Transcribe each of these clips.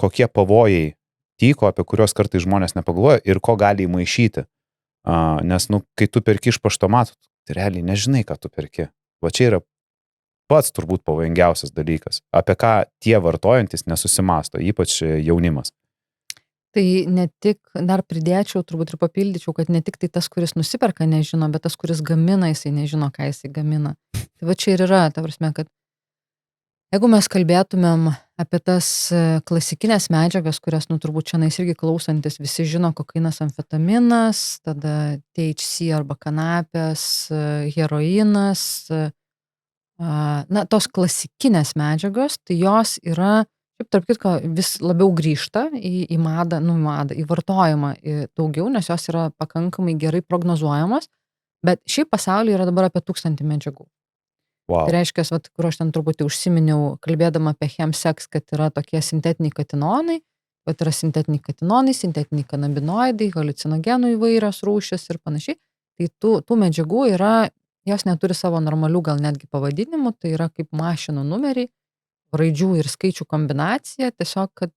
kokie pavojai tyko, apie kuriuos kartais žmonės nepagalvoja ir ko gali įmaišyti. Nes, kai tu perki iš paštomato, tai realiai nežinai, ką tu perki. Va čia yra pats turbūt pavojingiausias dalykas, apie ką tie vartojantis nesusimasto, ypač jaunimas. Tai ne tik, dar pridėčiau, turbūt ir papildyčiau, kad ne tik tai tas, kuris nusiperka, nežino, bet tas, kuris gamina, jisai nežino, ką jisai gamina. Tai va čia ir yra, ta prasme, kad jeigu mes kalbėtumėm apie tas klasikinės medžiagas, kurias, turbūt šiandien irgi klausantis, visi žino, kokainas, amfetaminas, tada THC arba kanapės, heroinas, tos klasikinės medžiagos, tai jos yra, tarp kitko, vis labiau grįžta į madą, į vartojimą daugiau, nes jos yra pakankamai gerai prognozuojamos, bet šiaip pasaulyje yra dabar apie 1000 medžiagų. Wow. Tai reiškia, kur aš ten truputį užsiminiau, kalbėdama apie chemsex, kad yra tokie sintetiniai katinonai, kad yra sintetiniai katinonai, sintetiniai kanabinoidai, haliucinogenų įvairios rūšis ir panašiai. Tai tų medžiagų yra, jos neturi savo normalių gal netgi pavadinimų, tai yra kaip mašinų numeriai, raidžių ir skaičių kombinacija, tiesiog, kad,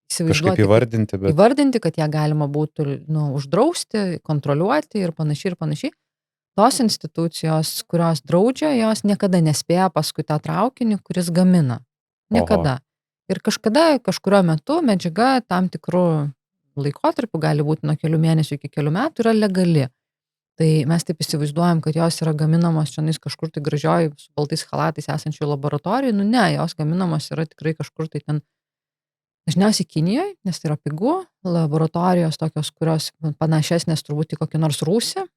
Kažkaip įvardinti, bet... įvardinti, kad ją galima būtų, uždrausti, kontroliuoti ir panašiai. Tos institucijos, kurios draudžia, jos niekada nespėja paskui tą traukinį, kuris gamina. Niekada. Oho. Ir kažkurio metu medžiaga tam tikrų laikotarpių, gali būti nuo kelių mėnesių iki kelių metų, yra legali. Tai mes taip įsivaizduojam, kad jos yra gaminamos čionais kažkur tai gražioj su baltais chalatais esančioj laboratorijoj. Ne, jos gaminamos yra tikrai kažkur tai ten, dažniausiai Kinijoje, nes tai yra pigu, laboratorijos tokios, kurios panašesnės turbūt į kokį nors Rūsį,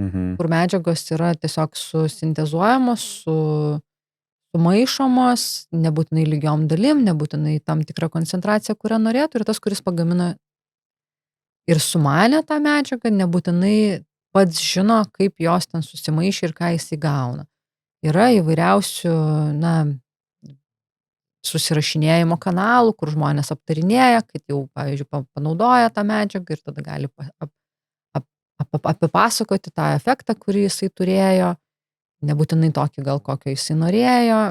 kur medžiagos yra tiesiog susintezuojamos, sumaišomos, nebūtinai lygiom dalim, nebūtinai tam tikrą koncentraciją, kurią norėtų, ir tas, kuris pagamina ir sumanė tą medžiagą, nebūtinai pats žino, kaip jos ten susimaišė ir ką jis įgauna. Yra įvairiausių, susirašinėjimo kanalų, kur žmonės aptarinėja, kad jau, pavyzdžiui, panaudoja tą medžiagą ir tada gali apipasakoti tą efektą, kurį jisai turėjo, nebūtinai tokį gal kokio jisai norėjo,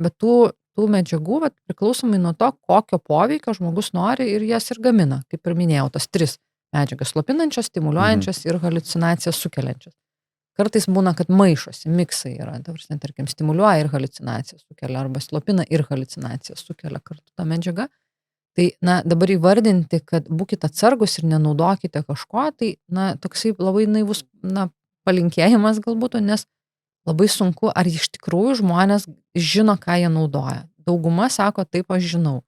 bet tų medžiagų, priklausomai nuo to, kokio poveikio žmogus nori ir jas ir gamina, kaip ir minėjau, tas 3 medžiagas: slopinančios, stimuliuojančios ir haliucinacijas sukeliančios. Kartais būna, kad maišosi, miksai yra, tarkim, stimuliuoja ir haliucinacijas sukelia, arba slopina ir haliucinacijas sukelia kartu tą medžiagą. Tai, dabar įvardinti, kad būkite atsargus ir nenaudokite kažko, tai, toksai labai naivus, palinkėjimas galbūt, nes labai sunku, ar iš tikrųjų žmonės žino, ką jie naudoja. Dauguma sako, taip, aš žinau.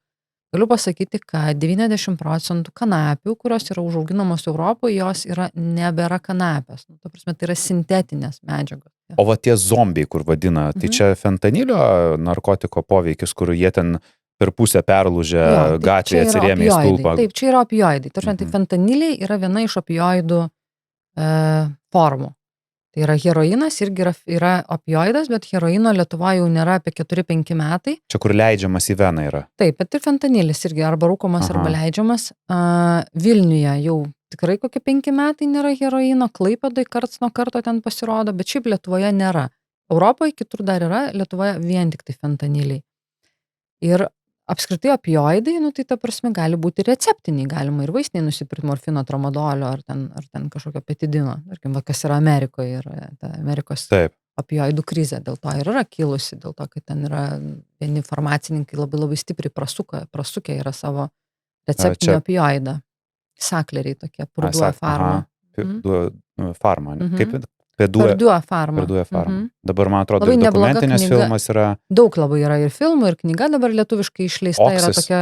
Galiu pasakyti, kad 90% kanapių, kurios yra užauginamos Europoje, jos nebėra kanapės. Ta prasme, tai yra sintetinės medžiagos. O va tie zombiai, kur vadina, tai čia fentanilio narkotiko poveikis, kur jie ten per pusę perlūžę gatvėje atsirėmė į stulpą. Taip, čia yra opioidai. Tai fentaniliai yra viena iš opioidų formų. Tai yra heroinas, irgi yra opioidas, bet heroino Lietuvoje jau nėra apie 4-5 metai. Čia kur leidžiamas į veną yra. Taip, bet ir fentanilis irgi arba rūkomas, arba leidžiamas. Vilniuje jau tikrai kokie 5 metai nėra heroino, Klaipėdoje karts nuo karto ten pasirodo, bet šiaip Lietuvoje nėra. Europoje kitur dar yra, Lietuvoje vien tik tai fentaniliai. Ir apskritai opioidai, tai ta prasme gali būti receptiniai, galima ir vaistiniai nusipirkti morfino, tramadolio ar ten kažkokio petidino, tarkim, kas yra Amerikoje, yra ta Amerikos opioidų krizė, dėl to ir yra kilusi, dėl to, kad ten yra vieni farmacininkai labai stipriai prasukę yra savo receptinį opioidą. Sakleriai tokie, Purdue Pharma. Pharma, kaip? Purdue Pharma. Dabar, man atrodo, dokumentinis filmas yra... Daug labai yra ir filmų, ir knyga dabar lietuviškai išleista. Yra tokia...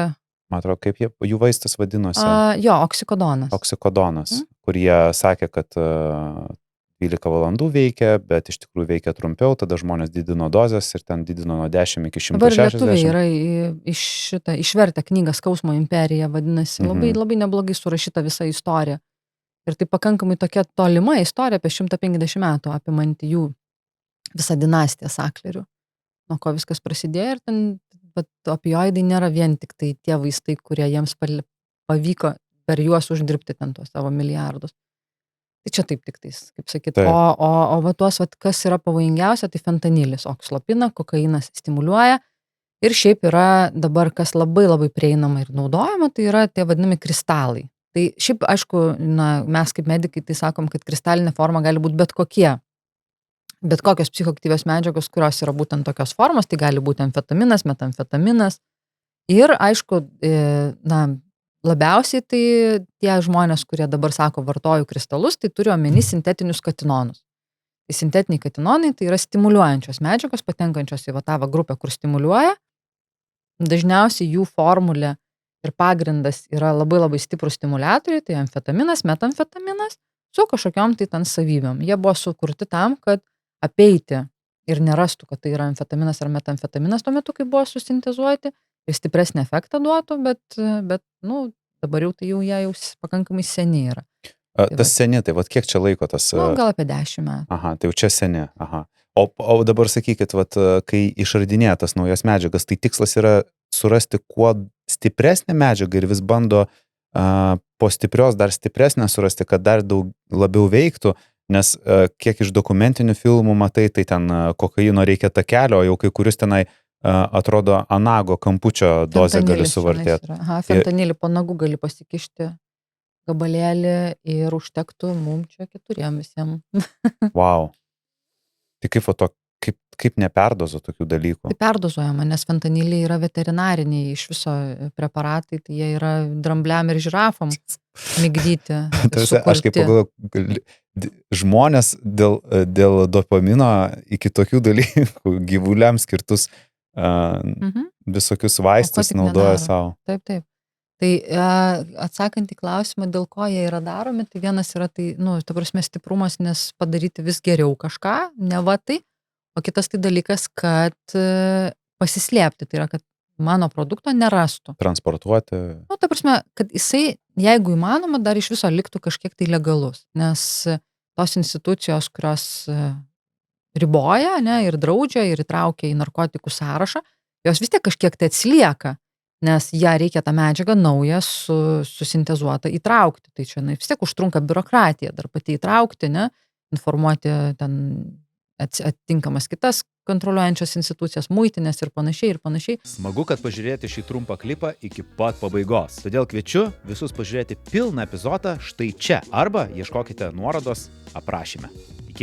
Man atrodo, kaip jų vaistas vadinosi? Oksikodonas. Oksikodonas, kur jie sakė, kad 12 valandų veikia, bet iš tikrųjų veikia trumpiau, tada žmonės didino dozes ir ten didino nuo 10 iki 160. Dabar lietuviai yra išvertę knygą Skausmo imperija, vadinasi, labai neblogai surašyta visa istorija. Ir tai pakankamai tokia tolima istorija apie 150 metų, apimanti jų visą dinastiją saklerių, nuo ko viskas prasidėjo. Ir ten opioidai nėra vien tik tai tie vaistai, kurie jiems pavyko per juos uždirbti ten tuos savo milijardus. Tai čia taip tik tais, kaip sakyt. O tuos, kas yra pavojingiausia, tai fentanilis, slopina, kokainas stimuliuoja. Ir šiaip yra dabar, kas labai labai prieinama ir naudojama, tai yra tie vadinami kristalai. Tai šiaip, aišku, mes kaip medikai tai sakom, kad kristalinė forma gali būti bet kokios psichoaktyvios medžiagos, kurios yra būtent tokios formos, tai gali būti amfetaminas, metamfetaminas. Ir, aišku, labiausiai tai tie žmonės, kurie dabar sako vartoju kristalus, tai turi omeny sintetinius katinonus. Tai sintetiniai katinonai tai yra stimuliuojančios medžiagos, patenkančios į tą grupę, kur stimuliuoja. Dažniausiai jų formulė ir pagrindas yra labai labai stiprus stimuliatoriai, tai amfetaminas, metamfetaminas su kažkokiom tai ten savybėm. Jie buvo sukurti tam, kad apeiti ir nerastų, kad tai yra amfetaminas ar metamfetaminas tuo metu, kai buvo susintezuoti ir stipresnį efektą duotų, bet dabar jau tai jie jau pakankamai seni yra. Tas seni, tai kiek čia laiko tas? Gal apie 10 metų. Aha, tai jau čia seni, aha. O dabar sakykit, kai išradinėja tas naujas medžiagas, tai tikslas yra surasti kuo stipresnę medžiagą ir vis bando po stiprios dar stipresnę surasti, kad dar labiau veiktų, nes kiek iš dokumentinių filmų matai, tai ten kokaino reikia takelio, o jau kai kuris tenai atrodo anago kampučio dozę gali suvartėti. Aha, fentanilį po nagų gali pasikišti gabalėlį ir užtektų mums čia 4 visiems. Wow. Tai kaip neperdozo tokių dalykų? Tai perdozuojama, nes fentaniliai yra veterinariniai iš viso preparatai, tai jie yra drambliam ir žirafom migdyti. Aš kaip pagalvoju, žmonės dėl dopamino iki tokių dalykų gyvuliams skirtus visokius vaistus naudoja savo. Taip. Tai atsakant į klausimą, dėl ko jie yra daromi, tai vienas yra ta prasme stiprumas, nes padaryti vis geriau kažką, ne va tai, o kitas tai dalykas, kad pasislėpti, tai yra, kad mano produkto nerastų. Transportuoti. Ta prasme, kad jisai, jeigu įmanoma, dar iš viso liktų kažkiek tai legalus, nes tos institucijos, kurios riboja, ir draudžia, ir įtraukia į narkotikų sąrašą, jos vis tiek kažkiek tai atsilieka. Nes ją reikia tą medžiagą naują susintezuotą įtraukti. Tai čia vis tiek užtrunka biurokratija, dar pati įtraukti, informuoti ten atitinkamas kitas kontroliuojančias institucijas, muitinės ir panašiai. Smagu, kad pažiūrėjote šį trumpą klipą iki pat pabaigos. Todėl kviečiu visus pažiūrėti pilną epizodą štai čia arba ieškokite nuorodos aprašyme. Iki.